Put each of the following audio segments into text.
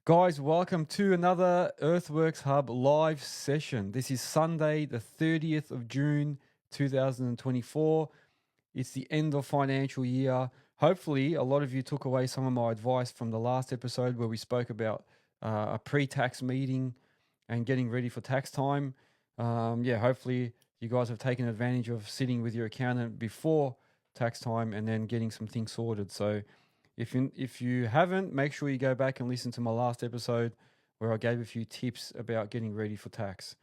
Guys, welcome to another Earthworks Hub live session. This is Sunday, the 30th of June, 2024. It's the end of financial year. Hopefully, a lot of you took away some of my advice from the last episode where we spoke about a pre-tax meeting and getting ready for tax time. Hopefully you guys have taken advantage of sitting with your accountant before tax time and then getting some things sorted. So if you haven't, make sure you go back and listen to my last episode where I gave a few tips about getting ready for tax.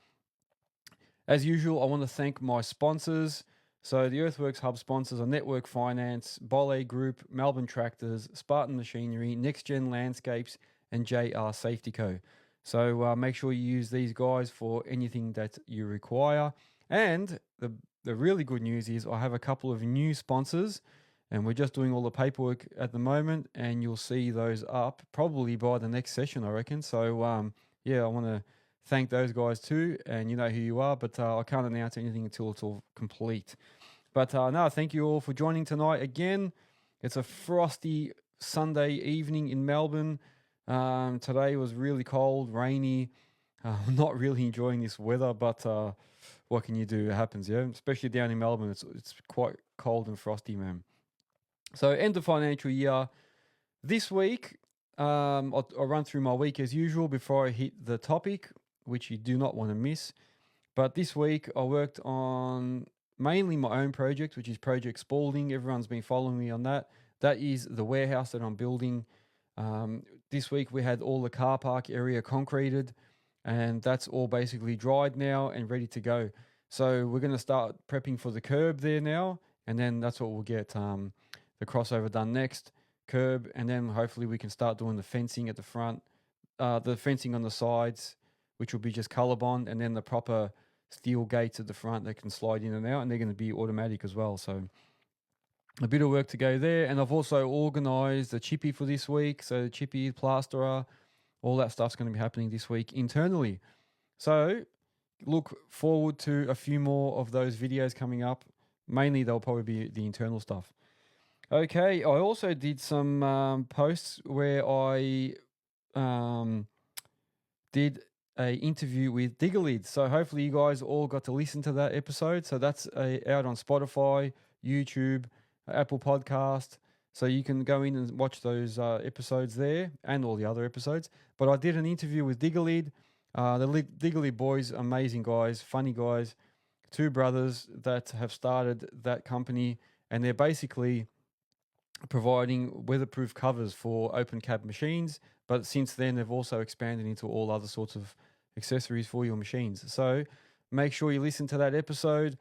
As usual, I want to thank my sponsors. So the Earthworks Hub sponsors are Network Finance, Bole Group, Melbourne Tractors, Spartan Machinery, Nexgen Landscapes, and JR Safety Co. So make sure you use these guys for anything that you require. And the really good news is I have a couple of new sponsors and we're just doing all the paperwork at the moment, and you'll see those up probably by the next session, I reckon. So I want to thank those guys too, and you know who you are, but I can't announce anything until it's all complete. But no, thank you all for joining tonight again. It's a frosty Sunday evening in Melbourne. Today was really cold, rainy. I'm not really enjoying this weather, but what can you do? It happens, yeah. Especially down in Melbourne, it's quite cold and frosty, man. So end of financial year. This week, I'll run through my week as usual before I hit the topic, which you do not want to miss. But this week, I worked on mainly my own project, which is Project Spalding. Everyone's been following me on that. That is the warehouse that I'm building. This week, we had all the car park area concreted, and that's all basically dried now and ready to go. So we're going to start prepping for the curb there now, and then that's what we'll get the crossover done next, curb, and then hopefully we can start doing the fencing at the front, the fencing on the sides, which will be just color bond, and then the proper steel gates at the front that can slide in and out, and they're going to be automatic as well. So a bit of work to go there. And I've also organized a chippy for this week. So the chippy, plasterer, all that stuff's going to be happening this week internally. So look forward to a few more of those videos coming up. Mainly they'll probably be the internal stuff. Okay, I also did some posts where I did a interview with Diggerlid. So hopefully you guys all got to listen to that episode. So that's out on Spotify, YouTube, Apple Podcast. So you can go in and watch those episodes there and all the other episodes. But I did an interview with Diggerlid. Diggerlid boys, amazing guys, funny guys, two brothers that have started that company, and they're basically providing weatherproof covers for open cab machines. But since then, they've also expanded into all other sorts of accessories for your machines. So make sure you listen to that episode.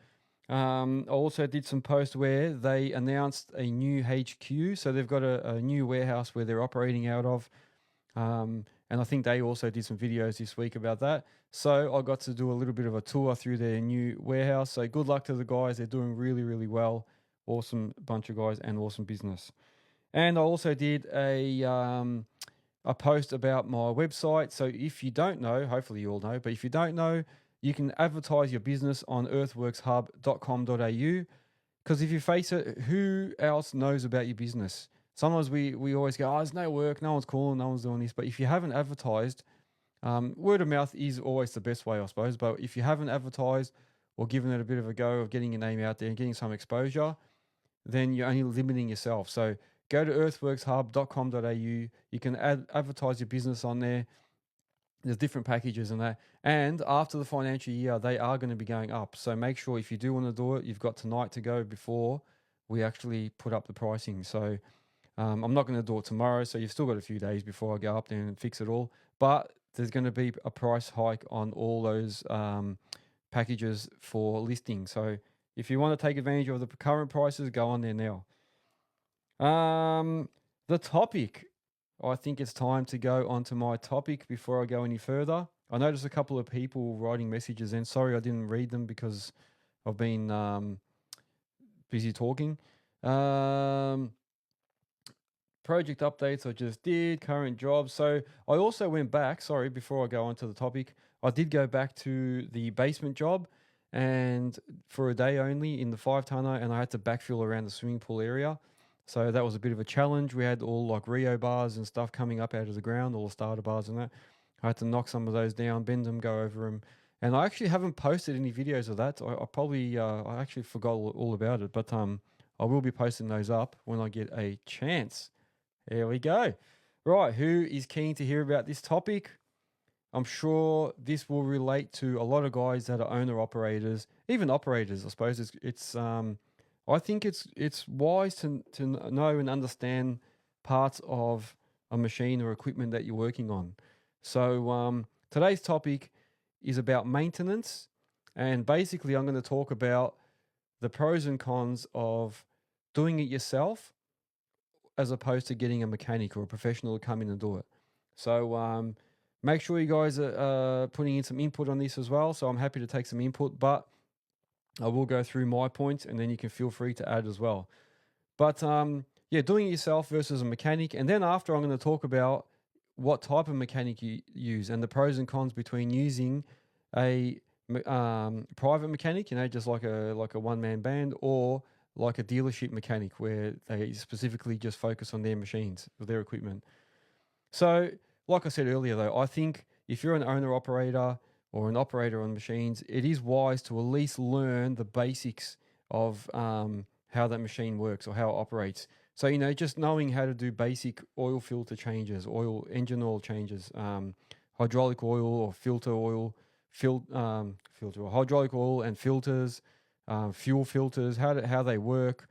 I also did some posts where they announced a new HQ. So they've got a new warehouse where they're operating out of. And I think they also did some videos this week about that. So I got to do a little bit of a tour through their new warehouse. So good luck to the guys. They're doing really, really well. Awesome bunch of guys and awesome business. And I also did a post about my website. So if you don't know, hopefully you all know, but if you don't know, you can advertise your business on earthworkshub.com.au. Because if you face it, who else knows about your business? Sometimes we always go, oh, there's no work, no one's calling, no one's doing this. But if you haven't advertised, word of mouth is always the best way, I suppose. But if you haven't advertised or given it a bit of a go of getting your name out there and getting some exposure, then you're only limiting yourself. So go to earthworkshub.com.au. You can advertise your business on there. There's different packages and that. And after the financial year, they are going to be going up. So make sure if you do want to do it, you've got tonight to go before we actually put up the pricing. So I'm not going to do it tomorrow. So you've still got a few days before I go up there and fix it all. But there's going to be a price hike on all those packages for listing. So if you want to take advantage of the current prices, go on there now. The topic. I think it's time to go on to my topic before I go any further. I noticed a couple of people writing messages, and sorry I didn't read them because I've been busy talking. Project updates I just did, current jobs. So I also went back, sorry, before I go on to the topic, I did go back to the basement job and for a day only in the 5-tonner, and I had to backfill around the swimming pool area. So that was a bit of a challenge. We had all like Rio bars and stuff coming up out of the ground, all the starter bars and that. I had to knock some of those down, bend them, go over them. And I actually haven't posted any videos of that. I probably, I actually forgot all about it, but I will be posting those up when I get a chance. There we go. Right, who is keen to hear about this topic? I'm sure this will relate to a lot of guys that are owner operators, even operators. I suppose I think it's wise to know and understand parts of a machine or equipment that you're working on. So today's topic is about maintenance, and basically I'm going to talk about the pros and cons of doing it yourself as opposed to getting a mechanic or a professional to come in and do it. So make sure you guys are putting in some input on this as well. So I'm happy to take some input, but I will go through my points and then you can feel free to add as well. But yeah, doing it yourself versus a mechanic. And then after, I'm going to talk about what type of mechanic you use and the pros and cons between using a private mechanic, just like a one-man band, or like a dealership mechanic where they specifically just focus on their machines or their equipment. So, like I said earlier, though, I think if you're an owner operator or an operator on machines, it is wise to at least learn the basics of how that machine works or how it operates. So, just knowing how to do basic oil filter changes, engine oil changes, hydraulic oil or filter oil, hydraulic oil and filters, fuel filters, how they work,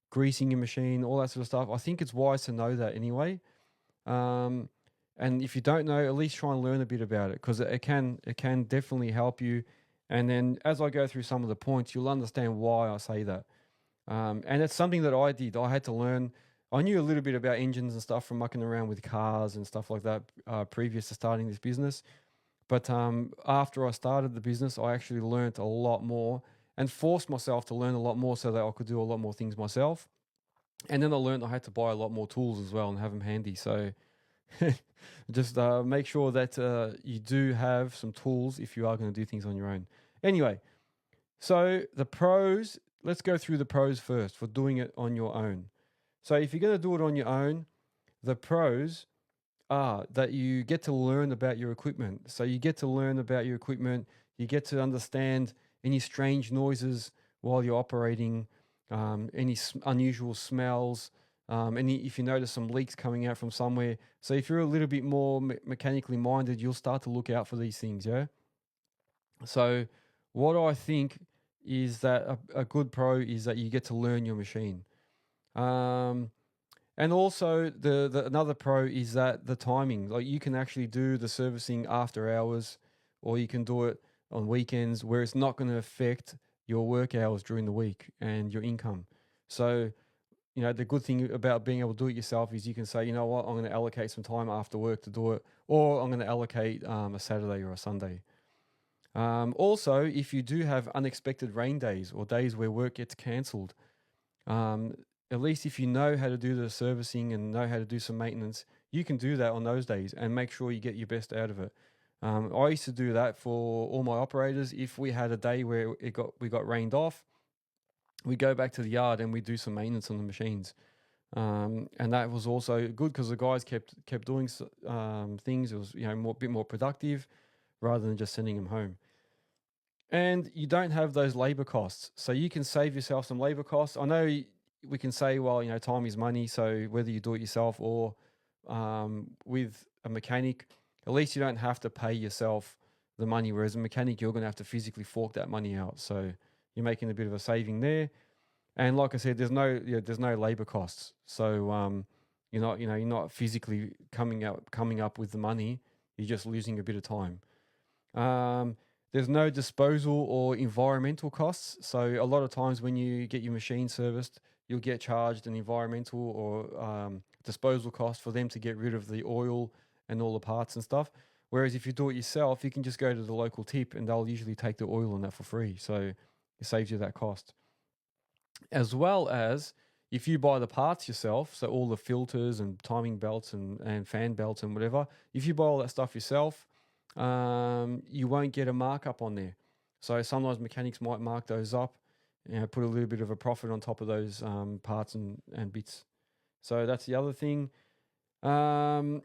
greasing your machine, all that sort of stuff. I think it's wise to know that anyway. And if you don't know, at least try and learn a bit about it, because it can definitely help you. And then as I go through some of the points, you'll understand why I say that. And it's something that I did. I had to learn. I knew a little bit about engines and stuff from mucking around with cars and stuff like that previous to starting this business. But after I started the business, I actually learned a lot more and forced myself to learn a lot more so that I could do a lot more things myself. And then I learned I had to buy a lot more tools as well and have them handy. So just make sure that you do have some tools if you are going to do things on your own. Anyway, so the pros, let's go through the pros first for doing it on your own. So if you're going to do it on your own, the pros are that you get to learn about your equipment. So you get to learn about your equipment, you get to understand any strange noises while you're operating, any unusual smells, if you notice some leaks coming out from somewhere. So if you're a little bit more mechanically minded, you'll start to look out for these things, yeah? So what I think is that a good pro is that you get to learn your machine. And also the another pro is that the timing, like you can actually do the servicing after hours, or you can do it on weekends where it's not going to affect your work hours during the week and your income. So, the good thing about being able to do it yourself is you can say, you know what, I'm going to allocate some time after work to do it, or I'm going to allocate a Saturday or a Sunday. Also, if you do have unexpected rain days or days where work gets cancelled, at least if you know how to do the servicing and know how to do some maintenance, you can do that on those days and make sure you get your best out of it. I used to do that for all my operators. If we had a day where we got rained off, we go back to the yard and we do some maintenance on the machines. And that was also good because the guys kept doing things. It was bit more productive rather than just sending them home. And you don't have those labor costs, so you can save yourself some labor costs. I know we can say, well, time is money, so whether you do it yourself or with a mechanic, at least you don't have to pay yourself the money. Whereas a mechanic, you're going to have to physically fork that money out. So you're making a bit of a saving there. And like I said, there's no labor costs. So you're not physically coming up with the money. You're just losing a bit of time. There's no disposal or environmental costs. So a lot of times when you get your machine serviced, you'll get charged an environmental or disposal cost for them to get rid of the oil and all the parts and stuff. Whereas if you do it yourself, you can just go to the local tip and they'll usually take the oil on that for free. So it saves you that cost. As well as if you buy the parts yourself, so all the filters and timing belts and fan belts and whatever, if you buy all that stuff yourself, you won't get a markup on there. So sometimes mechanics might mark those up, put a little bit of a profit on top of those parts and bits So that's the other thing. Um,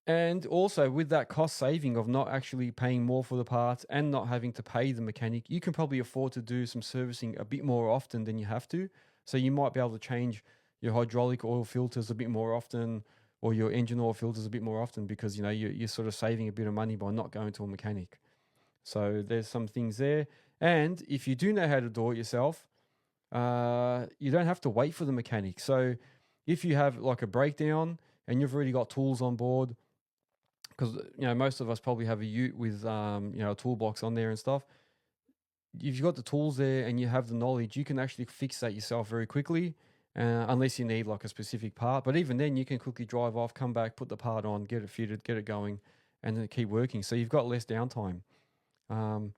and also with that cost saving of not actually paying more for the parts and not having to pay the mechanic, you can probably afford to do some servicing a bit more often than you have to. So you might be able to change your hydraulic oil filters a bit more often, or your engine oil filters a bit more often, because you're sort of saving a bit of money by not going to a mechanic. So there's some things there. And if you do know how to do it yourself, you don't have to wait for the mechanic. So if you have like a breakdown and you've already got tools on board, because most of us probably have a ute with a toolbox on there and stuff. If you've got the tools there and you have the knowledge, you can actually fix that yourself very quickly, unless you need like a specific part. But even then, you can quickly drive off, come back, put the part on, get it fitted, get it going, and then keep working. So you've got less downtime. Um,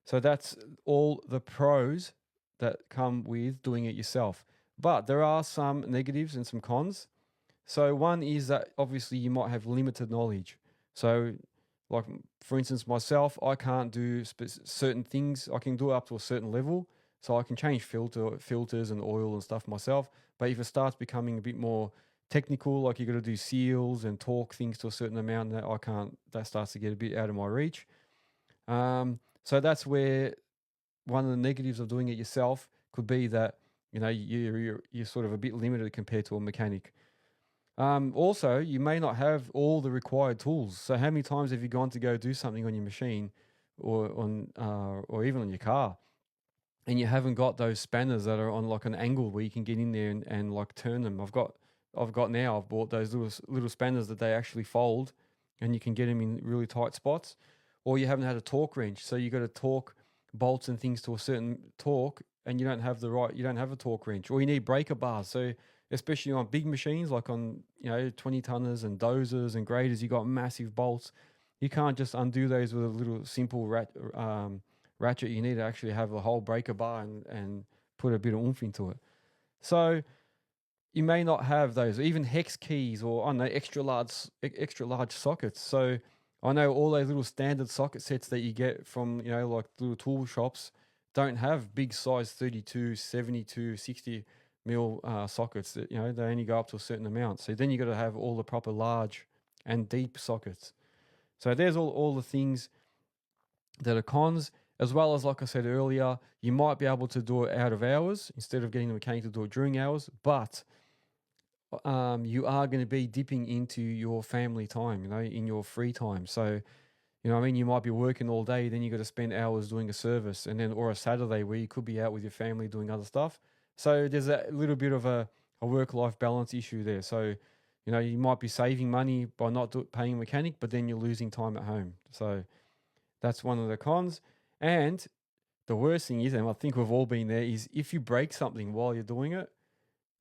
so that's all the pros that come with doing it yourself. But there are some negatives and some cons. So one is that obviously you might have limited knowledge. So, like for instance, myself, I can't do certain things. I can do it up to a certain level, so I can change filters and oil and stuff myself. But if it starts becoming a bit more technical, like you got to do seals and torque things to a certain amount, that I can't. That starts to get a bit out of my reach. So that's where one of the negatives of doing it yourself could be that you're sort of a bit limited compared to a mechanic. Also, you may not have all the required tools. So, how many times have you gone to go do something on your machine, or even on your car, and you haven't got those spanners that are on like an angle where you can get in there and like turn them? I've bought those little spanners that they actually fold, and you can get them in really tight spots. Or you haven't had a torque wrench, so you got to torque bolts and things to a certain torque, and you don't have a torque wrench, or you need breaker bars. So especially on big machines like on 20 tonners and dozers and graders, you got massive bolts. You can't just undo those with a little simple ratchet. You need to actually have a whole breaker bar and put a bit of oomph into it. So you may not have those, even hex keys, or I don't know, extra large sockets. So I know all those little standard socket sets that you get from like little tool shops don't have big size 32, 72, 60 mil sockets. That they only go up to a certain amount. So then you got to have all the proper large and deep sockets. So there's all the things that are cons, as well as, like I said earlier, you might be able to do it out of hours instead of getting the mechanic to do it during hours, but you are going to be dipping into your family time, in your free time. So, what I mean, you might be working all day, then you got to spend hours doing a service, and then or a Saturday where you could be out with your family doing other stuff. So there's a little bit of a work-life balance issue there. So, you might be saving money by not paying a mechanic, but then you're losing time at home. So that's one of the cons. And the worst thing is, and I think we've all been there, is if you break something while you're doing it,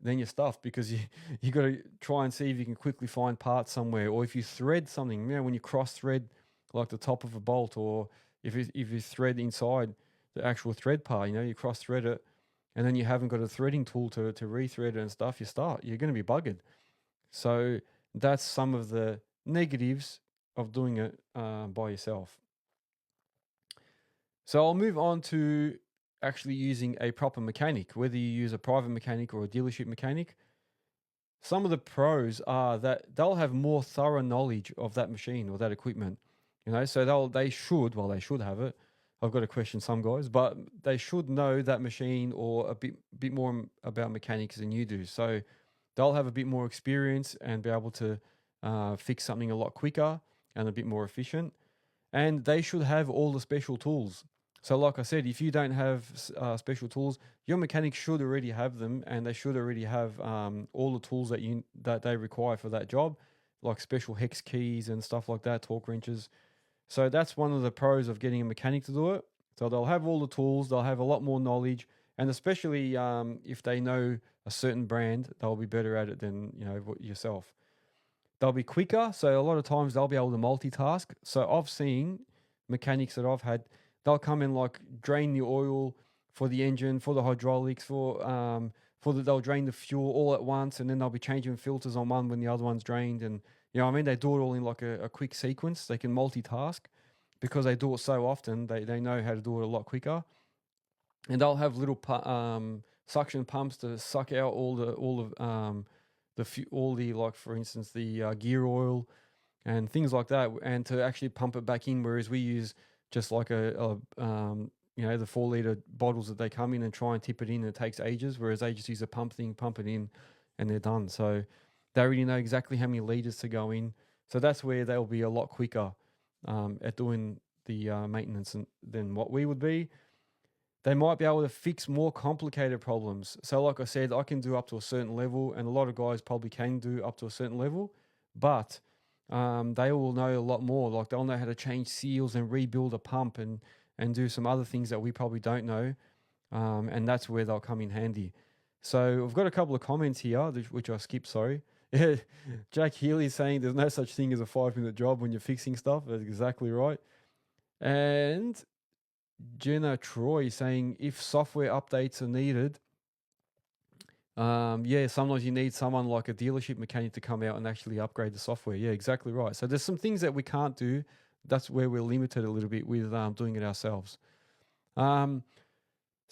then you're stuffed, because you got to try and see if you can quickly find parts somewhere. Or if you thread something, when you cross thread like the top of a bolt, or if you thread inside the actual thread part, you cross thread it, and then you haven't got a threading tool to rethread it and stuff, you're going to be buggered. So that's some of the negatives of doing it by yourself. So I'll move on to actually using a proper mechanic, whether you use a private mechanic or a dealership mechanic. Some of the pros are that they'll have more thorough knowledge of that machine or that equipment. So they should have it. I've got to question some guys, but they should know that machine or a bit more about mechanics than you do. So they'll have a bit more experience and be able to fix something a lot quicker and a bit more efficient. And they should have all the special tools. So like I said, if you don't have special tools, your mechanic should already have them, and they should already have all the tools that they require for that job, like special hex keys and stuff like that, torque wrenches. So that's one of the pros of getting a mechanic to do it. So they'll have all the tools, they'll have a lot more knowledge, and especially if they know a certain brand, they'll be better at it than yourself. They'll be quicker, so a lot of times they'll be able to multitask. So I've seen mechanics that I've had, they'll come in like drain the oil for the engine, for the hydraulics, they'll drain the fuel all at once, and then they'll be changing filters on one when the other one's drained. And they do it all in like a quick sequence. They can multitask because they do it so often. They know how to do it a lot quicker. And they'll have little suction pumps to suck out all the all the, like for instance, the gear oil and things like that, and to actually pump it back in. Whereas we use just like the 4 litre bottles that they come in and try and tip it in, and it takes ages. Whereas they just use a pump it in, and they're done. So they already know exactly how many liters to go in. So that's where they'll be a lot quicker at doing the maintenance than what we would be. They might be able to fix more complicated problems. So like I said, I can do up to a certain level, and a lot of guys probably can do up to a certain level, but they will know a lot more. Like they'll know how to change seals and rebuild a pump and do some other things that we probably don't know. And that's where they'll come in handy. So I've got a couple of comments here, which I skipped, sorry. Jack Healy is saying there's no such thing as a 5-minute job when you're fixing stuff. That's exactly right. And Jenna Troy saying if software updates are needed, sometimes you need someone like a dealership mechanic to come out and actually upgrade the software. Yeah, exactly right. So there's some things that we can't do. That's where we're limited a little bit with doing it ourselves. So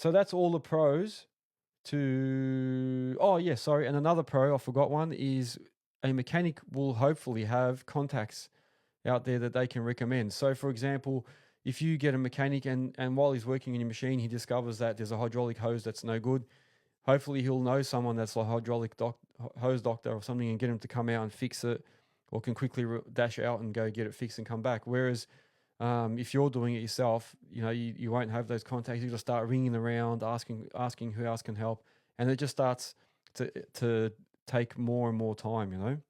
that's all the pros to... Oh, yeah, sorry. And another pro, I forgot one, is a mechanic will hopefully have contacts out there that they can recommend. So, for example, if you get a mechanic and while he's working on your machine, he discovers that there's a hydraulic hose that's no good, hopefully he'll know someone that's a hydraulic hose doctor or something and get him to come out and fix it, or can quickly dash out and go get it fixed and come back. Whereas if you're doing it yourself, you won't have those contacts. You just start ringing around, asking who else can help, and it just starts to take more and more time.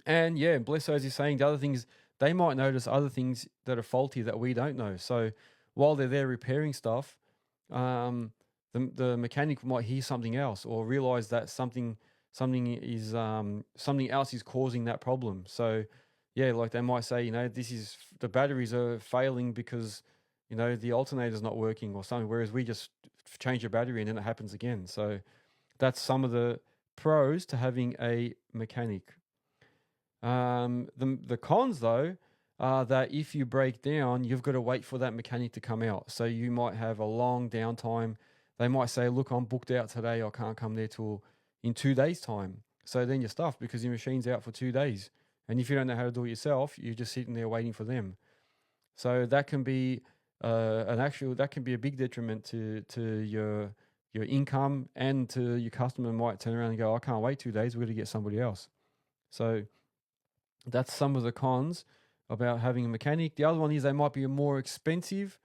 And yeah, bless those, is saying the other things, they might notice other things that are faulty that we don't know. So while they're there repairing stuff, the mechanic might hear something else or realize that something else is causing that problem. So yeah, like they might say, the batteries are failing because the alternator's not working or something, whereas we just change the battery and then it happens again. So that's some of the pros to having a mechanic. The cons though are that if you break down, you've got to wait for that mechanic to come out. So you might have a long downtime. They might say, look, I'm booked out today. I can't come there till in 2 days' time. So then you're stuffed because your machine's out for 2 days. And if you don't know how to do it yourself, you're just sitting there waiting for them. So that can be a big detriment to your income, and to your customer might turn around and go, I can't wait 2 days. We're going to get somebody else. So that's some of the cons about having a mechanic. The other one is they might be more expensive.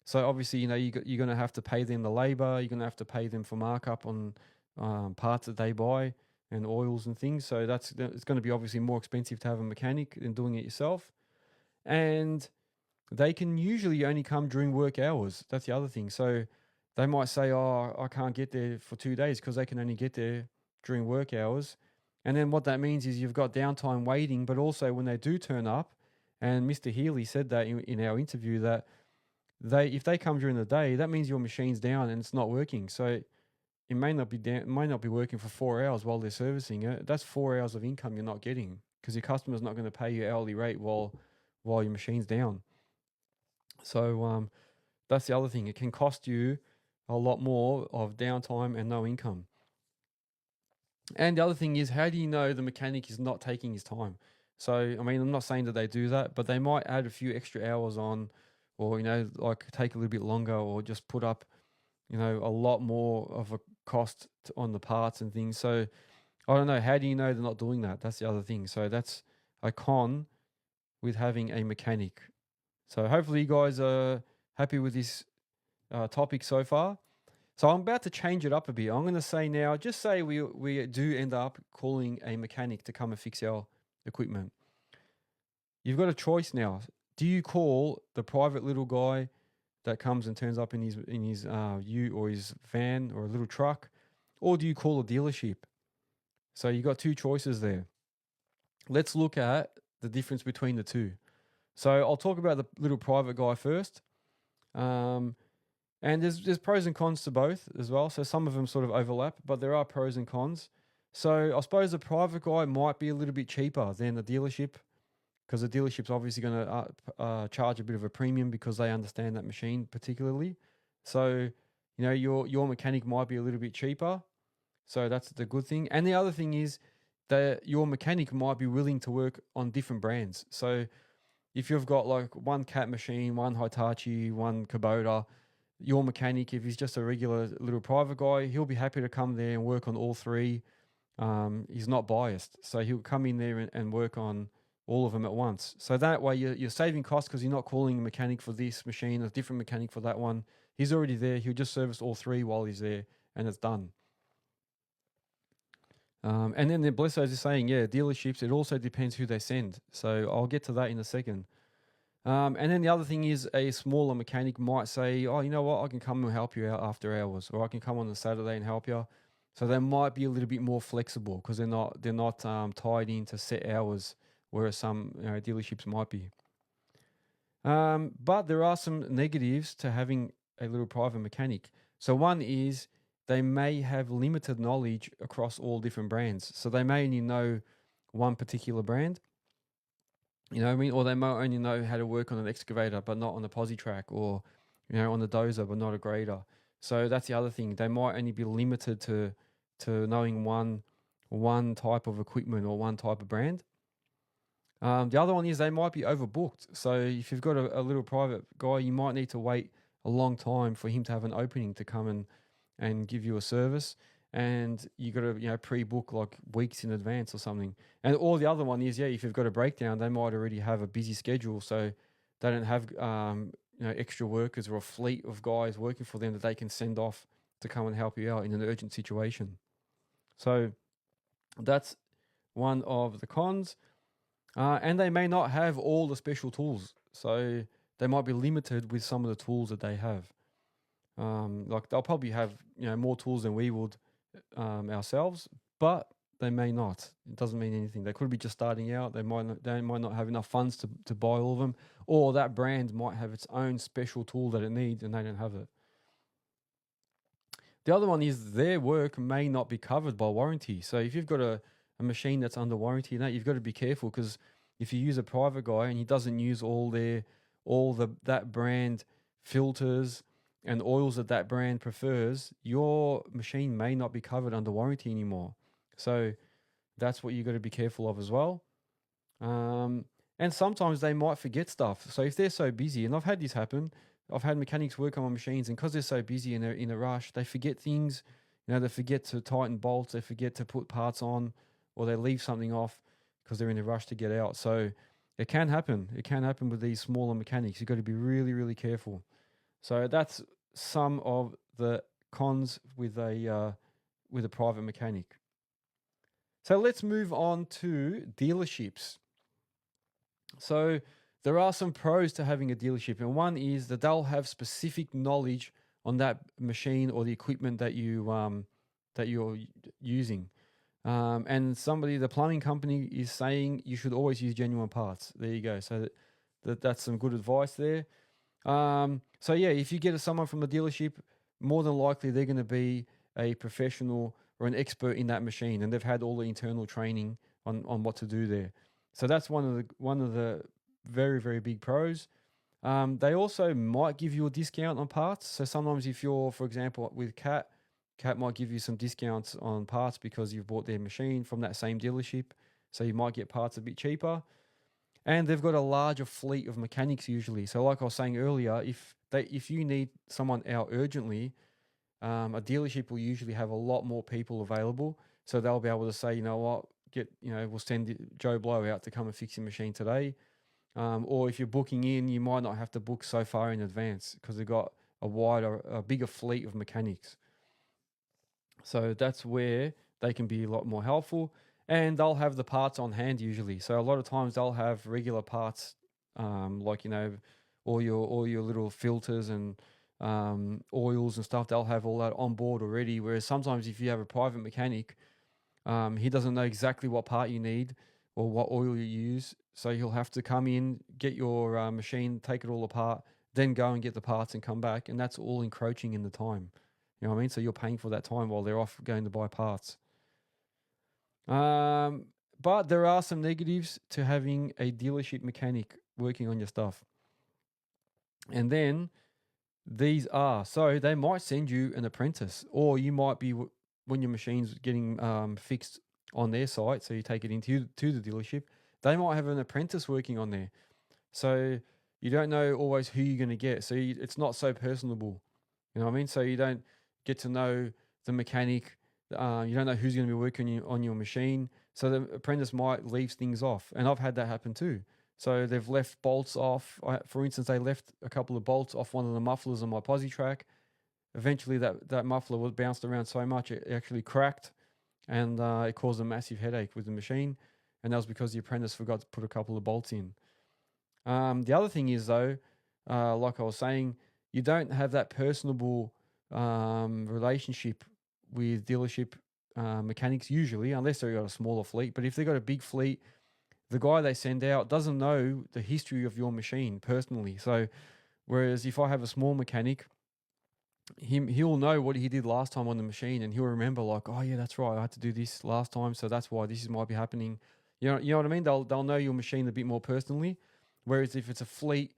So obviously, you're going to have to pay them the labor. You're going to have to pay them for markup on parts that they buy and oils and things. So it's going to be obviously more expensive to have a mechanic than doing it yourself. And they can usually only come during work hours. That's the other thing. So they might say, oh, I can't get there for 2 days because they can only get there during work hours. And then what that means is you've got downtime waiting, but also when they do turn up, and Mr. Healy said that in our interview, that if they come during the day, that means your machine's down and it's not working. So it may not be working for 4 hours while they're servicing it. That's 4 hours of income you're not getting because your customer's not going to pay you hourly rate while your machine's down. So that's the other thing. It can cost you a lot more of downtime and no income. And the other thing is, how do you know the mechanic is not taking his time? So, I mean, I'm not saying that they do that, but they might add a few extra hours on, or, like take a little bit longer, or just put up, a lot more of a cost on the parts and things. So I don't know. How do you know they're not doing that? That's the other thing. So that's a con with having a mechanic. So hopefully you guys are happy with this topic so far. So I'm about to change it up a bit. I'm going to say now, just say we do end up calling a mechanic to come and fix our equipment. You've got a choice now. Do you call the private little guy that comes and turns up in his ute or his van or a little truck, or do you call a dealership? So you've got two choices there. Let's look at the difference between the two. So I'll talk about the little private guy first. And there's pros and cons to both as well. So some of them sort of overlap, but there are pros and cons. So I suppose the private guy might be a little bit cheaper than the dealership, because the dealership's obviously going to charge a bit of a premium because they understand that machine particularly. So, your mechanic might be a little bit cheaper. So that's the good thing. And the other thing is that your mechanic might be willing to work on different brands. So if you've got like one Cat machine, one Hitachi, one Kubota, your mechanic, if he's just a regular little private guy, he'll be happy to come there and work on all three. He's not biased, so he'll come in there and work on all of them at once. So that way you're saving costs because you're not calling a mechanic for this machine, a different mechanic for that one. He's already there. He'll just service all three while he's there, and it's done. And then the Blessos is saying, yeah, dealerships, it also depends who they send. So I'll get to that in a second. And then the other thing is a smaller mechanic might say, oh, you know what, I can come and help you out after hours, or I can come on a Saturday and help you. So they might be a little bit more flexible because they're not tied into set hours, whereas some dealerships might be. But there are some negatives to having a little private mechanic. So one is they may have limited knowledge across all different brands. So they may only know one particular brand. You know what I mean? Or they might only know how to work on an excavator, but not on a posi track, or, on the dozer, but not a grader. So that's the other thing. They might only be limited to knowing one type of equipment or one type of brand. The other one is they might be overbooked. So if you've got a little private guy, you might need to wait a long time for him to have an opening to come and give you a service. And you got to pre-book like weeks in advance or something. And or the other one is if you've got a breakdown, they might already have a busy schedule, so they don't have extra workers or a fleet of guys working for them that they can send off to come and help you out in an urgent situation. So that's one of the cons. And they may not have all the special tools, so they might be limited with some of the tools that they have. Like they'll probably have more tools than we would ourselves, but they may not. It doesn't mean anything. They could be just starting out. They might not have enough funds to buy all of them, or that brand might have its own special tool that it needs and they don't have it. The other one is their work may not be covered by warranty. So if you've got a machine that's under warranty, you've got to be careful, because if you use a private guy and he doesn't use all that brand filters and oils that brand prefers, your machine may not be covered under warranty anymore. So that's what you got to be careful of as well. And sometimes they might forget stuff. So if they're so busy, and I've had this happen, I've had mechanics work on my machines, and because they're so busy and they're in a rush, they forget things. They forget to tighten bolts, they forget to put parts on, or they leave something off because they're in a rush to get out. So it can happen. It can happen with these smaller mechanics. You've got to be really, really careful. So that's some of the cons with a private mechanic. So let's move on to dealerships. So there are some pros to having a dealership, and one is that they'll have specific knowledge on that machine or the equipment that you're using. And the plumbing company is saying you should always use genuine parts. There you go. So that's some good advice there. So if you get someone from the dealership, more than likely they're going to be a professional or an expert in that machine, and they've had all the internal training on what to do there. So that's one of the very, very big pros. They also might give you a discount on parts. So sometimes if you're, for example, with Cat might give you some discounts on parts because you've bought their machine from that same dealership. So you might get parts a bit cheaper. And they've got a larger fleet of mechanics usually. So like I was saying earlier, if you need someone out urgently, a dealership will usually have a lot more people available. So they'll be able to say, you know what, we'll send Joe Blow out to come and fix your machine today. Or if you're booking in, you might not have to book so far in advance because they've got a bigger fleet of mechanics. So that's where they can be a lot more helpful, and they'll have the parts on hand usually. So a lot of times they'll have regular parts, like all your little filters and oils and stuff. They'll have all that on board already. Whereas sometimes if you have a private mechanic, he doesn't know exactly what part you need or what oil you use. So he'll have to come in, get your machine, take it all apart, then go and get the parts and come back, and that's all encroaching in the time. You know what I mean? So you're paying for that time while they're off going to buy parts. But there are some negatives to having a dealership mechanic working on your stuff. And then these are, so they might send you an apprentice, or you might be when your machine's getting fixed on their site, so you take it into to the dealership, they might have an apprentice working on there. So you don't know always who you're going to get. So it's not so personable. You know what I mean? So you don't get to know the mechanic. You don't know who's going to be working on your machine. So the apprentice might leave things off. And I've had that happen too. So they've left bolts off. For instance, they left a couple of bolts off one of the mufflers on my posi track. Eventually that muffler was bounced around so much it actually cracked, and it caused a massive headache with the machine. And that was because the apprentice forgot to put a couple of bolts in. The other thing is though, like I was saying, you don't have that personable relationship with dealership mechanics usually, unless they've got a smaller fleet. But if they've got a big fleet, the guy they send out doesn't know the history of your machine personally. So whereas if I have a small mechanic, he'll know what he did last time on the machine, and he'll remember like, oh yeah, that's right, I had to do this last time, so that's why this might be happening. You know what I mean? They'll know your machine a bit more personally. Whereas if it's a fleet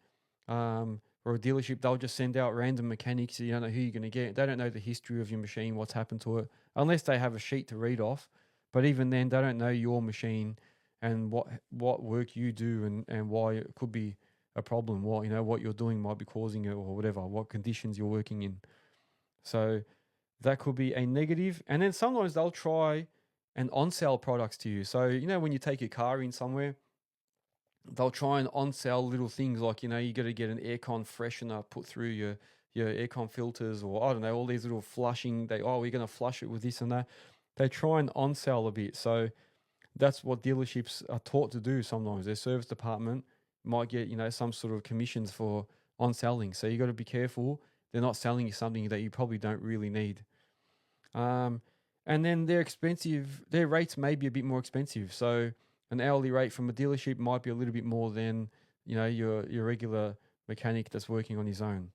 or a dealership, they'll just send out random mechanics. So you don't know who you're going to get. They don't know the history of your machine, what's happened to it, unless they have a sheet to read off. But even then, they don't know your machine and what work you do and why it could be a problem. What you're doing might be causing it or whatever. What conditions you're working in. So that could be a negative. And then sometimes they'll try and on-sell products to you. So when you take your car in somewhere, they'll try and on-sell little things like, you got to get an aircon freshener put through your aircon filters, or I don't know, all these little flushing. We're going to flush it with this and that. They try and on-sell a bit. So that's what dealerships are taught to do sometimes. Their service department might get, some sort of commissions for on-selling. So you got to be careful. They're not selling you something that you probably don't really need. And then they're expensive. Their rates may be a bit more expensive. So an hourly rate from a dealership might be a little bit more than your regular mechanic that's working on his own.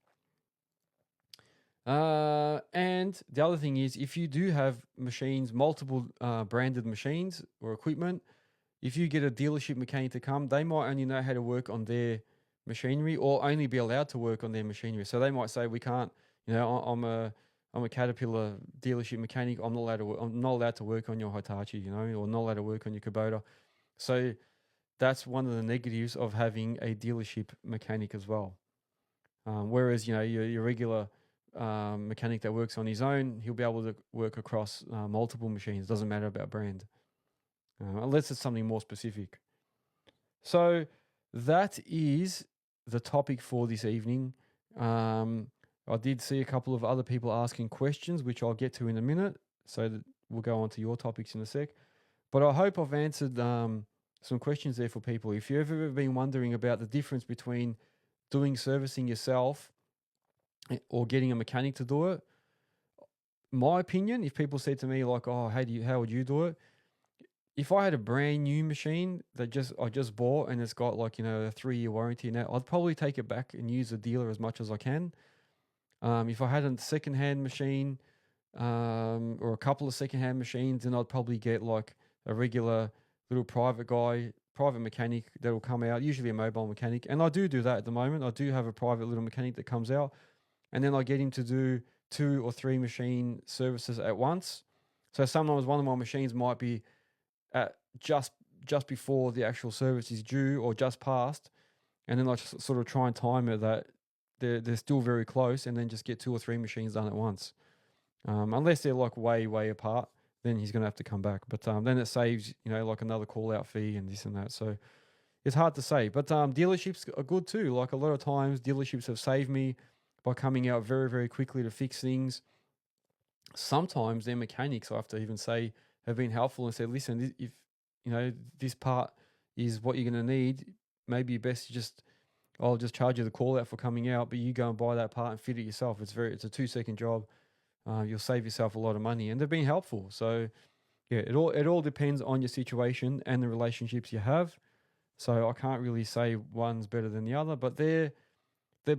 And the other thing is, if you do have machines, multiple branded machines or equipment, if you get a dealership mechanic to come, they might only know how to work on their machinery or only be allowed to work on their machinery. So they might say, we can't, I'm a Caterpillar dealership mechanic. I'm not allowed to work on your Hitachi, or not allowed to work on your Kubota. So that's one of the negatives of having a dealership mechanic as well. Whereas, your regular mechanic that works on his own, he'll be able to work across multiple machines. Doesn't matter about brand, unless it's something more specific. So that is the topic for this evening. I did see a couple of other people asking questions, which I'll get to in a minute. So that we'll go on to your topics in a sec. But I hope I've answered some questions there for people. If you've ever been wondering about the difference between doing servicing yourself or getting a mechanic to do it, my opinion, if people said to me like, oh, how would you do it? If I had a brand new machine that I just bought and it's got like, a 3-year warranty now, I'd probably take it back and use the dealer as much as I can. If I had a secondhand machine or a couple of secondhand machines, then I'd probably get like a regular little private mechanic that will come out, usually a mobile mechanic. And I do that at the moment. I do have a private little mechanic that comes out, and then I get him to do 2 or 3 machine services at once. So sometimes one of my machines might be at just before the actual service is due or just past, and then I just sort of try and time it that they're still very close, and then just get 2 or 3 machines done at once. Unless they're like way apart, then he's going to have to come back. But then it saves, like another call out fee and this and that. So it's hard to say. But dealerships are good too. Like a lot of times dealerships have saved me by coming out very, very quickly to fix things. Sometimes their mechanics, I have to even say, have been helpful and said, listen, if this part is what you're going to need, maybe best I'll just charge you the call out for coming out, but you go and buy that part and fit it yourself. It's a 2-second job. You'll save yourself a lot of money, and they've been helpful. So yeah, it all depends on your situation and the relationships you have. So I can't really say one's better than the other, but the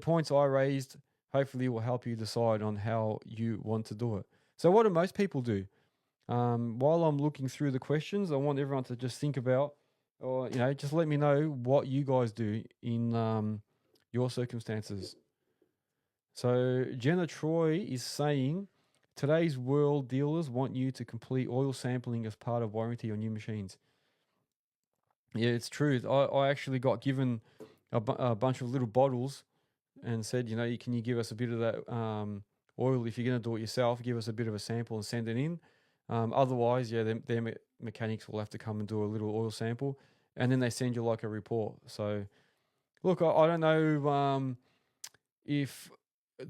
points I raised hopefully will help you decide on how you want to do it. So what do most people do? While I'm looking through the questions, I want everyone to just think about, or just let me know what you guys do in your circumstances. So Jenna Troy is saying, today's world dealers want you to complete oil sampling as part of warranty on new machines. Yeah, it's true. I actually got given a bunch of little bottles and said, can you give us a bit of that oil if you're going to do it yourself? Give us a bit of a sample and send it in. Otherwise, yeah, their mechanics will have to come and do a little oil sample, and then they send you like a report. So, look, I don't know if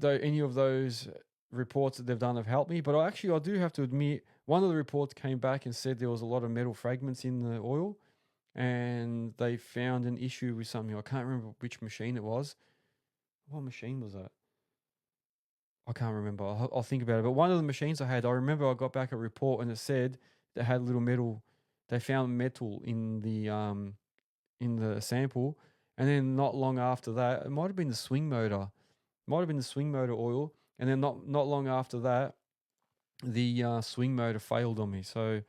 any of those reports that they've done have helped me, but I do have to admit, one of the reports came back and said there was a lot of metal fragments in the oil, and they found an issue with something. I can't remember which machine it was. What machine was that? I can't remember. I'll think about it. But one of the machines I remember I got back a report and it said they had little metal. They found metal in the sample, and then not long after that, it might have been the swing motor. Might have been the swing motor oil, and then not long after that, the swing motor failed on me. So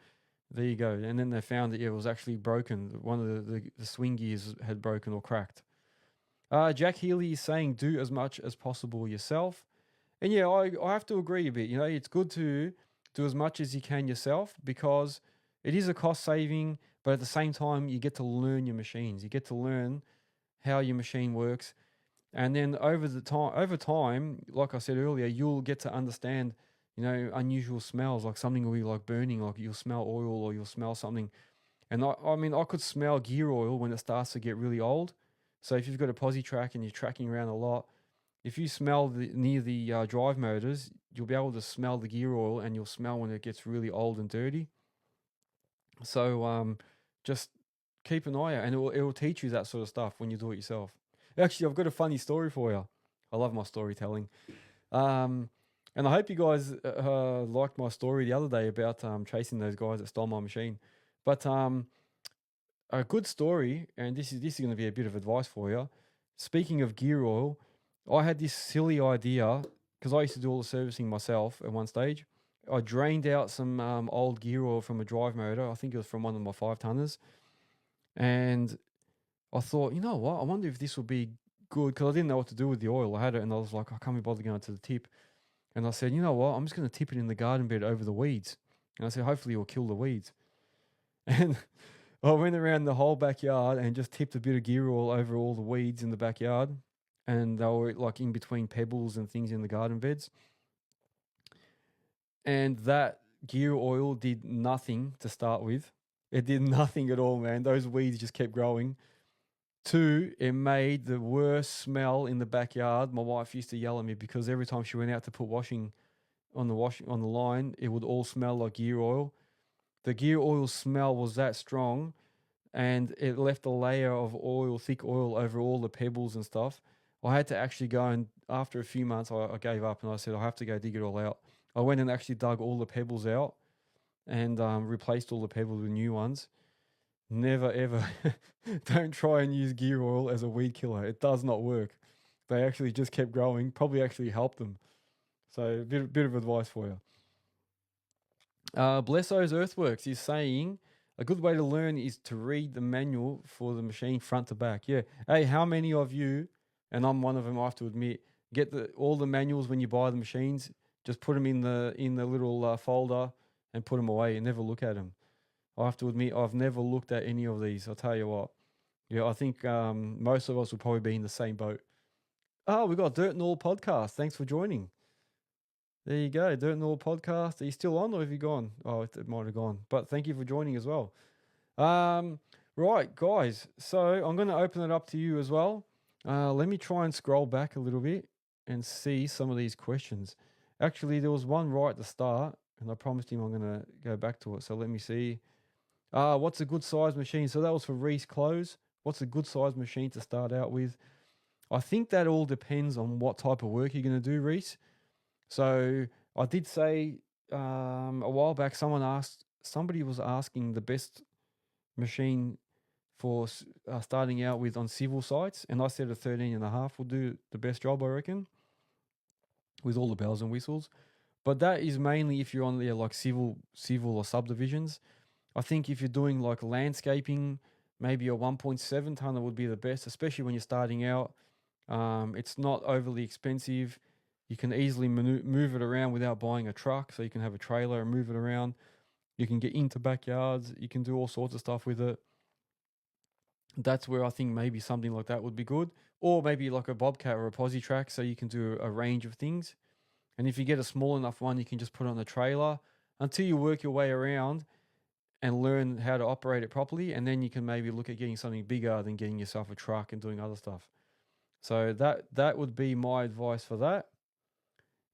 there you go. And then they found that it was actually broken. One of the swing gears had broken or cracked. Jack Healy is saying do as much as possible yourself. And yeah, I have to agree a bit. It's good to do as much as you can yourself because it is a cost saving, but at the same time, you get to learn your machines. You get to learn how your machine works. And then over time, like I said earlier, you'll get to understand, unusual smells, like something will be like burning, like you'll smell oil or you'll smell something. And I mean, I could smell gear oil when it starts to get really old. So if you've got a posi track and you're tracking around a lot, if you smell near the drive motors, you'll be able to smell the gear oil, and you'll smell when it gets really old and dirty. So just keep an eye out, and it will teach you that sort of stuff when you do it yourself. Actually, I've got a funny story for you. I love my storytelling. And I hope you guys liked my story the other day about chasing those guys that stole my machine. But a good story, and this is going to be a bit of advice for you. Speaking of gear oil, I had this silly idea because I used to do all the servicing myself at one stage. I drained out some old gear oil from a drive motor. I think it was from one of my 5-tonners. And I thought, you know what? I wonder if this would be good because I didn't know what to do with the oil. I had it and I was like, I can't be bothered going to the tip. And I said, you know what? I'm just going to tip it in the garden bed over the weeds. And I said, hopefully it will kill the weeds. And I went around the whole backyard and just tipped a bit of gear oil over all the weeds in the backyard. And they were like in between pebbles and things in the garden beds. And that gear oil did nothing to start with. It did nothing at all, man. Those weeds just kept growing. 2, it made the worst smell in the backyard. My wife used to yell at me because every time she went out to put washing on the line, it would all smell like gear oil. The gear oil smell was that strong, and it left a layer of oil, thick oil, over all the pebbles and stuff. I had to actually go, and after a few months, I gave up and I said, I have to go dig it all out. I went and actually dug all the pebbles out and replaced all the pebbles with new ones. Never, ever, don't try and use gear oil as a weed killer. It does not work. They actually just kept growing, probably actually helped them. So a bit of advice for you. Blesso's Earthworks is saying, a good way to learn is to read the manual for the machine front to back. Yeah. Hey, how many of you, and I'm one of them, I have to admit, get all the manuals when you buy the machines, just put them in the little folder and put them away and never look at them. I have to admit, I've never looked at any of these. I'll tell you what. Yeah, I think most of us will probably be in the same boat. Oh, we got Dirt and All podcast. Thanks for joining. There you go, Dirt and All podcast. Are you still on or have you gone? Oh, it might have gone. But thank you for joining as well. Right, guys. So I'm going to open it up to you as well. Let me try and scroll back a little bit and see some of these questions. Actually, there was one right at the start, and I promised him I'm going to go back to it. So let me see. What's a good size machine? So that was for Reese Close. What's a good size machine to start out with? I think that all depends on what type of work you're going to do, Reese. So I did say a while back, somebody was asking the best machine for starting out with on civil sites, and I said a 13.5 will do the best job, I reckon, with all the bells and whistles. But that is mainly if you're on there like civil or subdivisions. I think if you're doing like landscaping, maybe a 1.7 tonner would be the best, especially when you're starting out. It's not overly expensive. You can easily move it around without buying a truck. So you can have a trailer and move it around. You can get into backyards. You can do all sorts of stuff with it. That's where I think maybe something like that would be good. Or maybe like a Bobcat or a Posi track, so you can do a range of things. And if you get a small enough one, you can just put it on the trailer until you work your way around and learn how to operate it properly. And then you can maybe look at getting something bigger than getting yourself a truck and doing other stuff. So that would be my advice for that.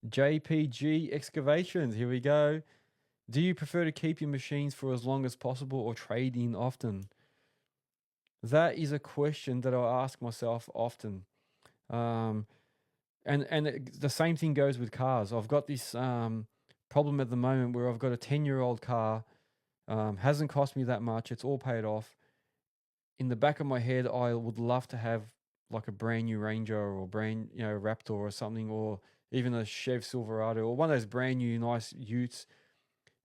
JPG Excavations, here we go. Do you prefer to keep your machines for as long as possible or trade in often? That is a question that I ask myself often. And the same thing goes with cars. I've got this problem at the moment where I've got a 10-year-old car, hasn't cost me that much. It's all paid off. In the back of my head, I would love to have like a brand new Ranger or Raptor or something, or even a Chev Silverado or one of those brand new nice Utes.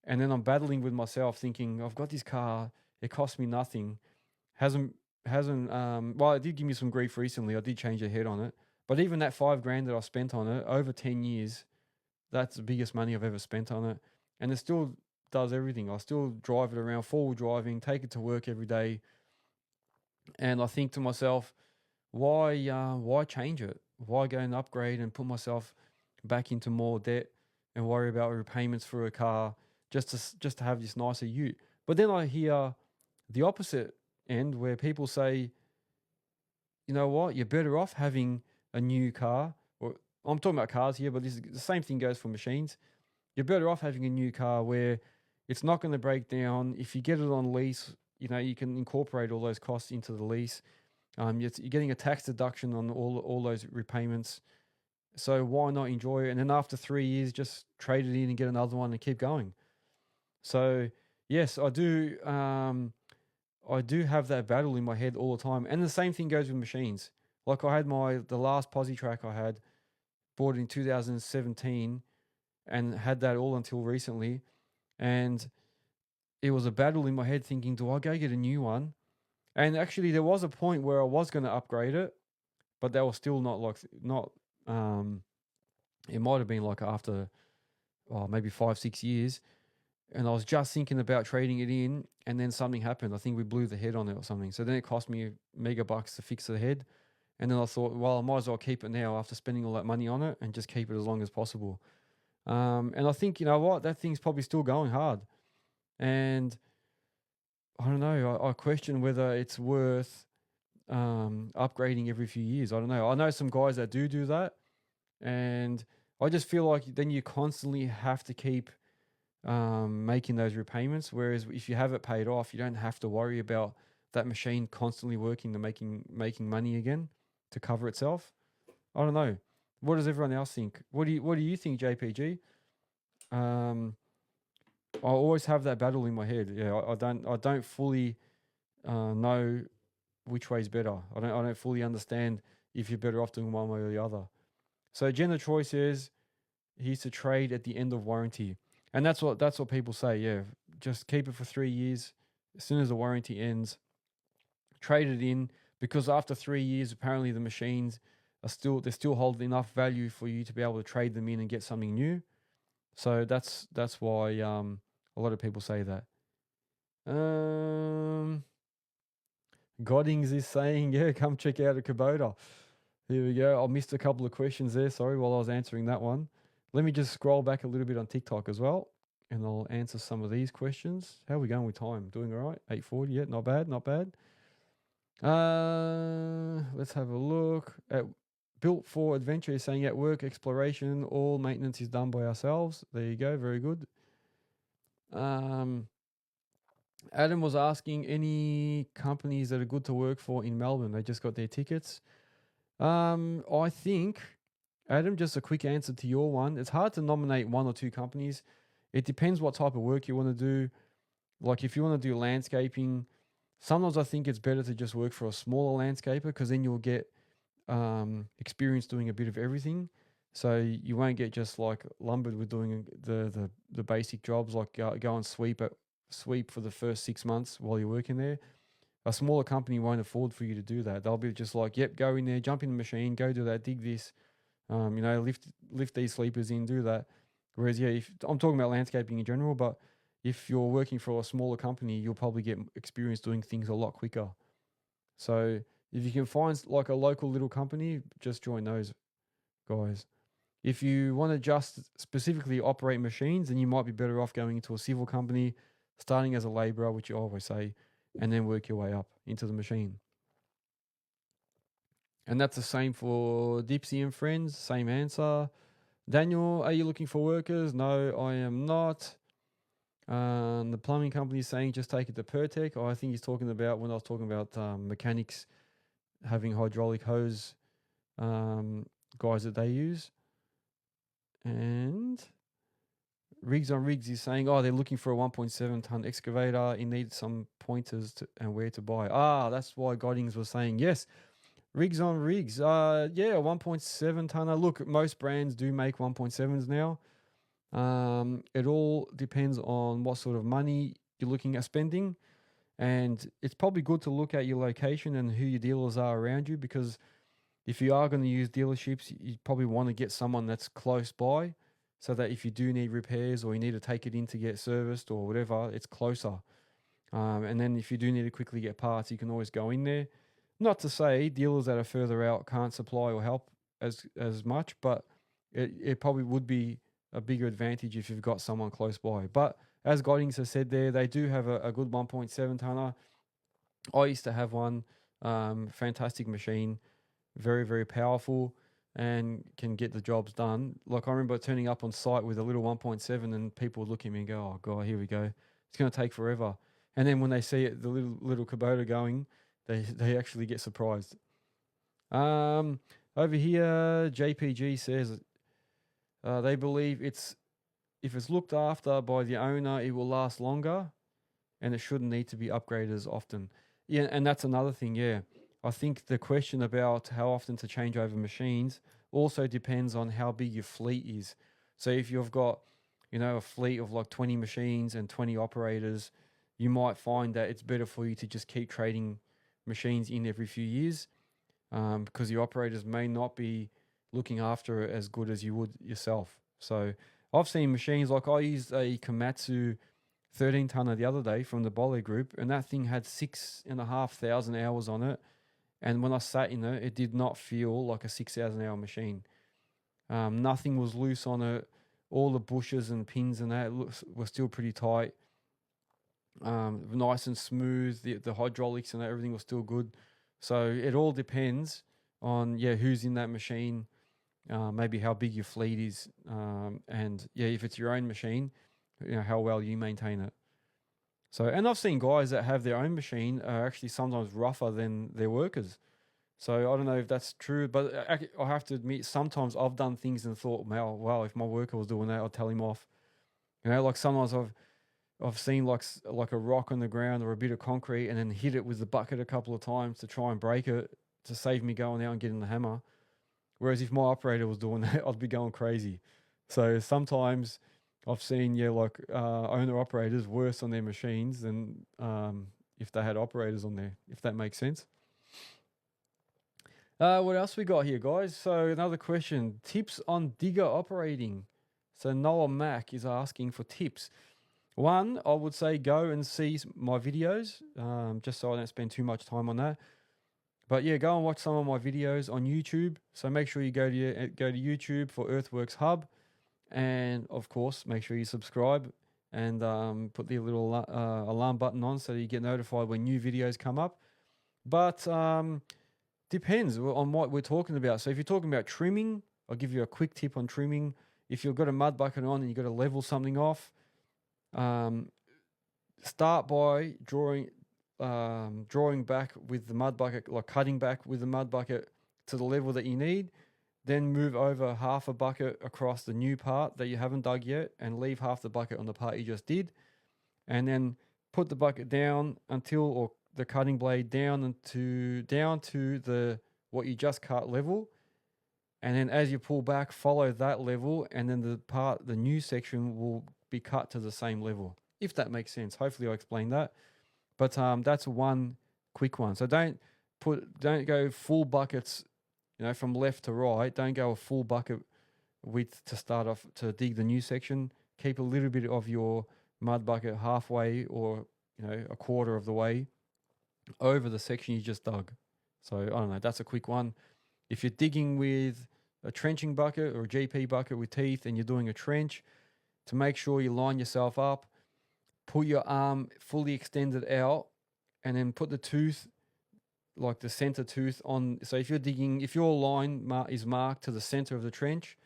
And then I'm battling with myself thinking, I've got this car, it cost me nothing. Hasn't well, it did give me some grief recently. I did change the head on it. But even that $5,000 that I spent on it over 10 years, that's the biggest money I've ever spent on it. And it still does everything. I still drive it around, forward driving, take it to work every day. And I think to myself, why change it? Why go and upgrade and put myself back into more debt and worry about repayments for a car just to have this nicer ute? But then I hear the opposite end where people say, you know what, you're better off having a new car. Or I'm talking about cars here, but the same thing goes for machines. You're better off having a new car where it's not going to break down. If you get it on lease, you can incorporate all those costs into the lease. You're getting a tax deduction on all those repayments. So why not enjoy it? And then after 3 years, just trade it in and get another one and keep going. So yes, I do. I do have that battle in my head all the time. And the same thing goes with machines. Like I had the last Posi track I had, bought in 2017, and had that all until recently. And it was a battle in my head thinking, do I go get a new one? And actually there was a point where I was going to upgrade it, but that was still it might have been like after maybe 5-6 years. And I was just thinking about trading it in, and then something happened. I think we blew the head on it or something. So then it cost me mega bucks to fix the head. And then I thought, well, I might as well keep it now after spending all that money on it and just keep it as long as possible. And I think, you know what, that thing's probably still going hard. And I don't know, I question whether it's worth upgrading every few years. I don't know. I know some guys that do that. And I just feel like then you constantly have to keep making those repayments. Whereas if you have it paid off, you don't have to worry about that machine constantly working to making money again to cover itself. I don't know. What does everyone else think? What do you think, JPG? I always have that battle in my head. Yeah, I don't fully know which way is better. I don't fully understand if you're better off doing one way or the other. So Jenna Troy says he used to trade at the end of warranty. And that's what people say. Yeah, just keep it for 3 years. As soon as the warranty ends, trade it in, because after 3 years, apparently the machines they still hold enough value for you to be able to trade them in and get something new. So that's why a lot of people say that. Goddings is saying, yeah, come check out a Kubota. Here we go. I missed a couple of questions there. Sorry, while I was answering that one. Let me just scroll back a little bit on TikTok as well, and I'll answer some of these questions. How are we going with time? Doing all right? 8:40. Yeah, not bad, not bad. Let's have a look. Built for Adventure is saying at work exploration, all maintenance is done by ourselves. There you go. Very good. Adam was asking any companies that are good to work for in Melbourne. They just got their tickets. I think, Adam, just a quick answer to your one. It's hard to nominate one or two companies. It depends what type of work you want to do. Like if you want to do landscaping, sometimes I think it's better to just work for a smaller landscaper, because then you'll get experience doing a bit of everything. So you won't get just like lumbered with doing the basic jobs, like go and sweep for the first 6 months while you're working there. A smaller company won't afford for you to do that. They'll be just like, yep, go in there, jump in the machine, go do that, dig this, Lift these sleepers in, do that. Whereas, yeah, if I'm talking about landscaping in general, but if you're working for a smaller company, you'll probably get experience doing things a lot quicker. So if you can find like a local little company, just join those guys. If you want to just specifically operate machines, then you might be better off going into a civil company, starting as a labourer, which you always say, and then work your way up into the machine. And that's the same for Dipsy and friends, same answer. Daniel, are you looking for workers? No, I am not. The plumbing company is saying just take it to Pertec. I think he's talking about when I was talking about mechanics having hydraulic hose guys that they use. And Rigs on Rigs is saying, they're looking for a 1.7 ton excavator. He needs some pointers and where to buy. That's why Goddings was saying yes. Rigs on Rigs. 1.7 tonner. Look, most brands do make 1.7s now. It all depends on what sort of money you're looking at spending. And it's probably good to look at your location and who your dealers are around you, because if you are going to use dealerships, you probably want to get someone that's close by, so that if you do need repairs or you need to take it in to get serviced or whatever, it's closer. And then if you do need to quickly get parts, you can always go in there. Not to say dealers that are further out can't supply or help as much, but it probably would be a bigger advantage if you've got someone close by. But as Goddings has said there, they do have a good 1.7 tonner. I used to have one. Fantastic machine, very, very powerful, and can get the jobs done. Like, I remember turning up on site with a little 1.7 and people would look at me and go, oh God, here we go. It's going to take forever. And then when they see it, the little Kubota going, they actually get surprised. Over here, JPG says they believe if it's looked after by the owner, it will last longer, and it shouldn't need to be upgraded as often. Yeah, and that's another thing, yeah. I think the question about how often to change over machines also depends on how big your fleet is. So if you've got, a fleet of like 20 machines and 20 operators, you might find that it's better for you to just keep trading machines in every few years, because your operators may not be looking after it as good as you would yourself. So I've seen machines, like I used a Komatsu 13 tonner the other day from the Bole Group, and that thing had 6,500 hours on it. And when I sat in it, it did not feel like a 6,000 hour machine. Nothing was loose on it. All the bushes and pins and that were still pretty tight. Nice and smooth. The hydraulics and everything was still good. So it all depends on who's in that machine, maybe how big your fleet is, and if it's your own machine, how well you maintain it. So, and I've seen guys that have their own machine are actually sometimes rougher than their workers. So I don't know if that's true, but I have to admit, sometimes I've done things and thought, wow, if my worker was doing that, I'd tell him off. Like sometimes I've seen like a rock on the ground or a bit of concrete and then hit it with the bucket a couple of times to try and break it to save me going out and getting the hammer. Whereas if my operator was doing that, I'd be going crazy. So sometimes I've seen owner operators worse on their machines than if they had operators on there, if that makes sense. What else we got here, guys? So another question, tips on digger operating. So Noah Mack is asking for tips. One, I would say go and see my videos, just so I don't spend too much time on that. But go and watch some of my videos on YouTube. So make sure you go to YouTube for Earthworks Hub, and of course make sure you subscribe and put the little alarm button on so that you get notified when new videos come up. But depends on what we're talking about. So if you're talking about trimming, I'll give you a quick tip on trimming. If you've got a mud bucket on and you've got to level something off, start by drawing back with the mud bucket, like cutting back with the mud bucket to the level that you need. Then move over half a bucket across the new part that you haven't dug yet and leave half the bucket on the part you just did. And then put the bucket down or the cutting blade down to the what you just cut level. And then as you pull back, follow that level, and then the new section will be cut to the same level, if that makes sense. Hopefully I explained that. But that's one quick one. So don't go full buckets from left to right. Don't go a full bucket width to start off to dig the new section. Keep a little bit of your mud bucket halfway or a quarter of the way over the section you just dug. So I don't know, that's a quick one. If you're digging with a trenching bucket or a GP bucket with teeth and you're doing a trench, to make sure you line yourself up, put your arm fully extended out, and then put the tooth, like the center tooth on. So if your line is marked to the center of the trench,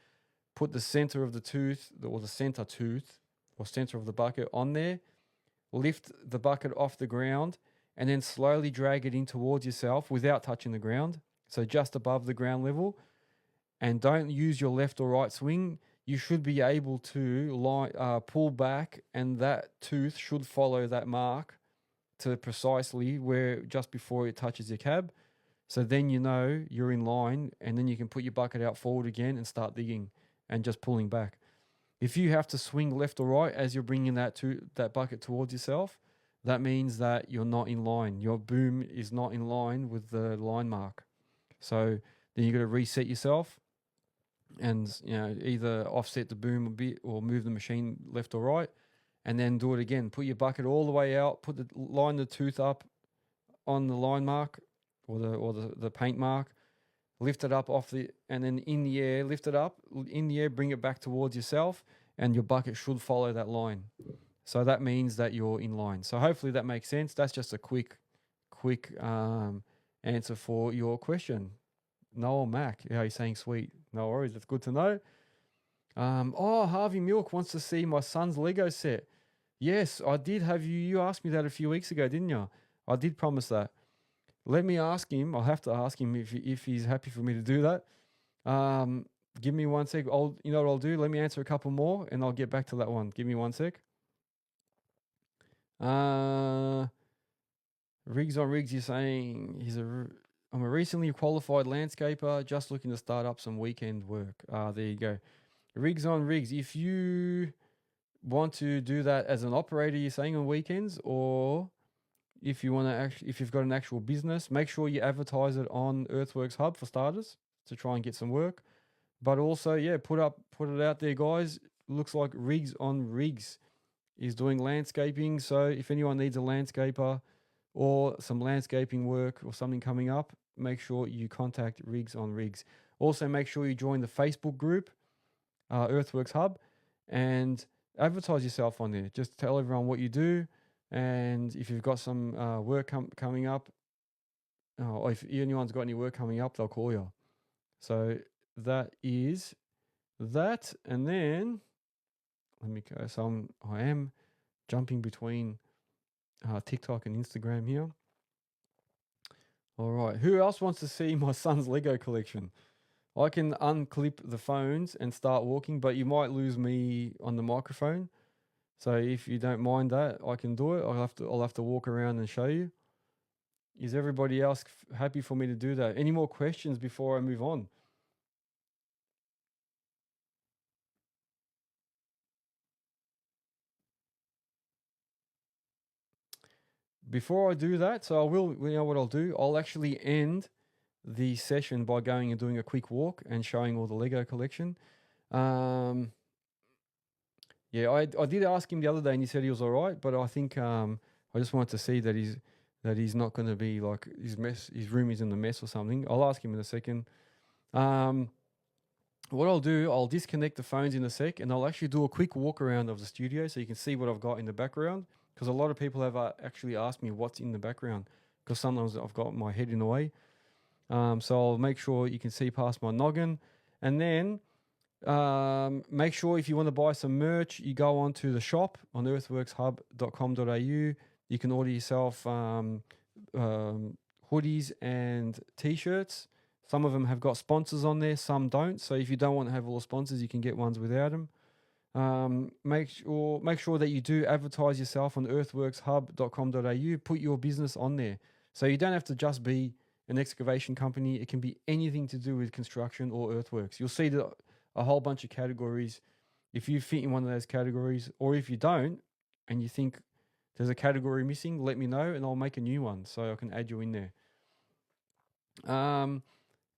put the center of the tooth or the center tooth or center of the bucket on there, lift the bucket off the ground, and then slowly drag it in towards yourself without touching the ground. So just above the ground level, and don't use your left or right swing. You should be able to pull back, and that tooth should follow that mark to precisely where just before it touches your cab. So then you're in line, and then you can put your bucket out forward again and start digging and just pulling back. If you have to swing left or right as you're bringing that bucket towards yourself, that means that you're not in line. Your boom is not in line with the line mark. So then you got to reset yourself and either offset the boom a bit or move the machine left or right, and then do it again. Put your bucket all the way out, line the tooth up on the line mark or the paint mark, lift it up and then in the air, lift it up in the air, bring it back towards yourself, and your bucket should follow that line. So that means that you're in line. So hopefully that makes sense. That's just a quick answer for your question. Noel Mac, how you saying sweet? No worries, that's good to know. Harvey Milk wants to see my son's Lego set. Yes, I did have you asked me that a few weeks ago, didn't you? I did promise that. Let me ask him. I'll have to ask him if he's happy for me to do that. Give me 1 sec. You know what I'll do? Let me answer a couple more and I'll get back to that one. Give me 1 sec. Riggs on Riggs, you're saying I'm a recently qualified landscaper, just looking to start up some weekend work. There you go. Riggs on Riggs, if you want to do that as an operator, you're saying on weekends, or if you want to if you've got an actual business, make sure you advertise it on Earthworks Hub for starters to try and get some work. But also, put it out there, guys. Looks like Riggs on Riggs is doing landscaping. So if anyone needs a landscaper or some landscaping work or something coming up, make sure you contact Riggs on Riggs. Also, make sure you join the Facebook group, Earthworks Hub, and advertise yourself on there. Just tell everyone what you do, and if you've got some work coming up, or if anyone's got any work coming up, they'll call you. So that is that, and then let me go. So I am jumping between TikTok and Instagram here. All right. Who else wants to see my son's Lego collection? I can unclip the phones and start walking, but you might lose me on the microphone. So if you don't mind that, I can do it. I'll have to walk around and show you. Is everybody else happy for me to do that? Any more questions before I move on? Before I do that, so you know what I'll do? I'll actually end the session by going and doing a quick walk and showing all the Lego collection. I did ask him the other day and he said he was all right, but I think I just wanted to see that he's not going to be like his room is in the mess or something. I'll ask him in a second. What I'll do, I'll disconnect the phones in a sec and I'll actually do a quick walk around of the studio so you can see what I've got in the background, because a lot of people have actually asked me what's in the background, because sometimes I've got my head in the way. So I'll make sure you can see past my noggin, and then make sure if you want to buy some merch, you go on to the shop on earthworkshub.com.au. You can order yourself hoodies and t-shirts. Some of them have got sponsors on there, some don't. So if you don't want to have all the sponsors, you can get ones without them. Make sure that you do advertise yourself on earthworkshub.com.au. Put your business on there. So you don't have to just be an excavation company. It can be anything to do with construction or earthworks. You'll see a whole bunch of categories. If you fit in one of those categories, or if you don't and you think there's a category missing, let me know and I'll make a new one so I can add you in there.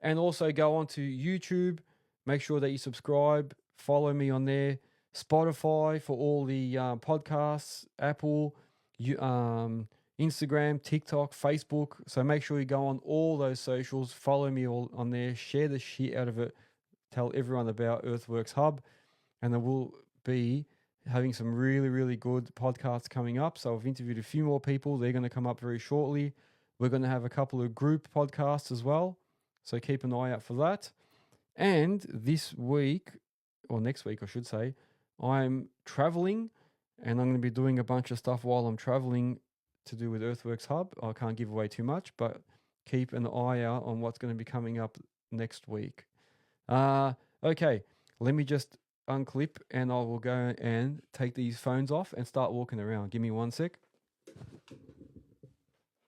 And also go on to YouTube. Make sure that you subscribe. Follow me on there. Spotify for all the podcasts. Apple, Instagram, TikTok, Facebook. So make sure you go on all those socials. Follow me all on there. Share the shit out of it. Tell everyone about Earthworks Hub. And there will be having some really, really good podcasts coming up. So I've interviewed a few more people. They're going to come up very shortly. We're going to have a couple of group podcasts as well. So keep an eye out for that. And this week, or next week, I should say, I'm traveling and I'm going to be doing a bunch of stuff while I'm traveling to do with Earthworks Hub. I can't give away too much, but keep an eye out on what's going to be coming up next week. Okay, let me just unclip and I will go and take these phones off and start walking around. Give me 1 sec.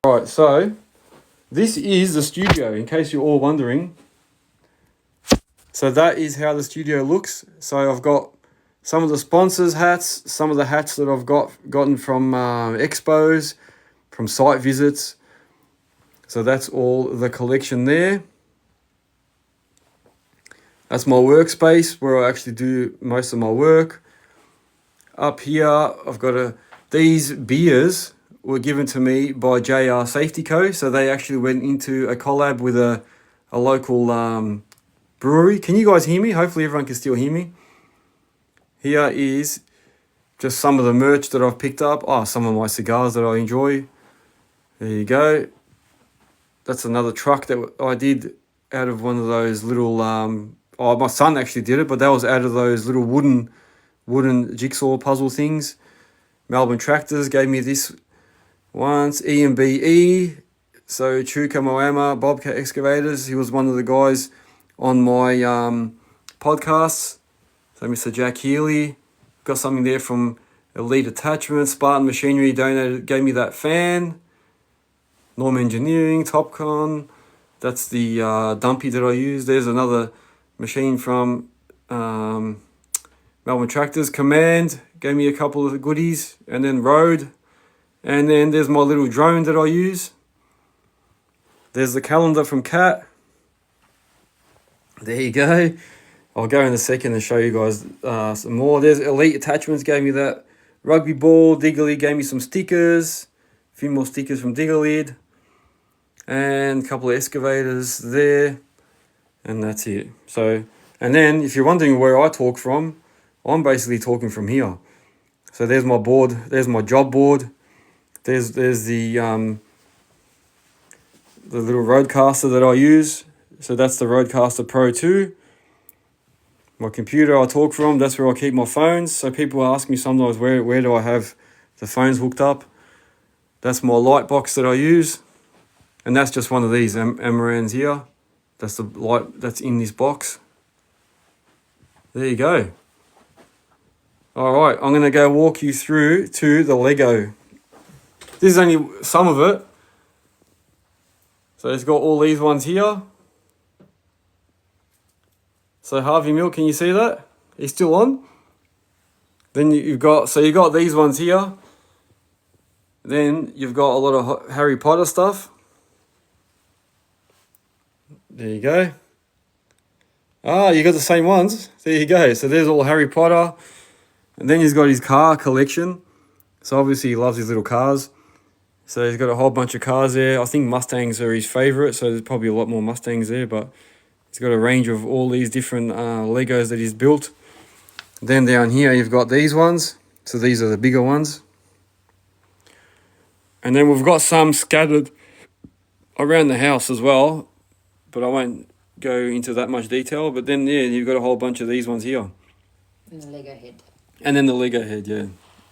All right, so this is the studio, in case you're all wondering. So that is how the studio looks. So I've got some of the sponsors' hats, some of the hats that I've gotten from expos, from site visits. So that's all the collection there. That's my workspace where I actually do most of my work. Up here, I've got these beers were given to me by JR Safety Co. So they actually went into a collab with a local brewery. Can you guys hear me? Hopefully everyone can still hear me. Here is just some of the merch that I've picked up. Oh, some of my cigars that I enjoy. There you go. That's another truck that I did out of one of those little... my son actually did it, but that was out of those little wooden jigsaw puzzle things. Melbourne Tractors gave me this once. E&BE. So Chuka Moama, Bobcat Excavators. He was one of the guys on my podcasts. So Mr. Jack Healy. Got something there from Elite Attachments. Spartan Machinery gave me that fan. Norm Engineering, Topcon. That's the dumpy that I use. There's another machine from Melbourne Tractors. Command gave me a couple of goodies. And then Road. And then there's my little drone that I use. There's the calendar from Cat. There you go. I'll go in a second and show you guys some more. There's Elite Attachments gave me that rugby ball. Diggerlid gave me some stickers. A few more stickers from Diggerlid. And a couple of excavators there. And that's it. So, and then if you're wondering where I talk from, I'm basically talking from here. So there's my board. There's my job board. There's the little Roadcaster that I use. So that's the Roadcaster Pro 2. My computer I talk from, that's where I keep my phones. So people ask me sometimes where do I have the phones hooked up. That's my light box that I use. And that's just one of these Amarans here. That's the light that's in this box. There you go. All right, I'm going to go walk you through to the Lego. This is only some of it. So it's got all these ones here. So Harvey Milk, can you see that? He's still on. Then you've got these ones here. Then you've got a lot of Harry Potter stuff. There you go. Ah, you got the same ones. There you go. So there's all Harry Potter. And then he's got his car collection. So obviously he loves his little cars. So he's got a whole bunch of cars there. I think Mustangs are his favourite. So there's probably a lot more Mustangs there. But he's got a range of all these different Legos that he's built. Then down here you've got these ones. So these are the bigger ones. And then we've got some scattered around the house as well. But I won't go into that much detail. But then, yeah, you've got a whole bunch of these ones here. And the Lego head. And then the Lego head, yeah.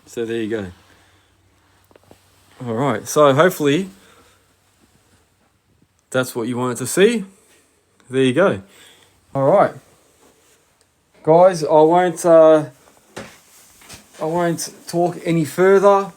So there you go. All right. So hopefully that's what you wanted to see. There you go. All right. Guys, I won't talk any further.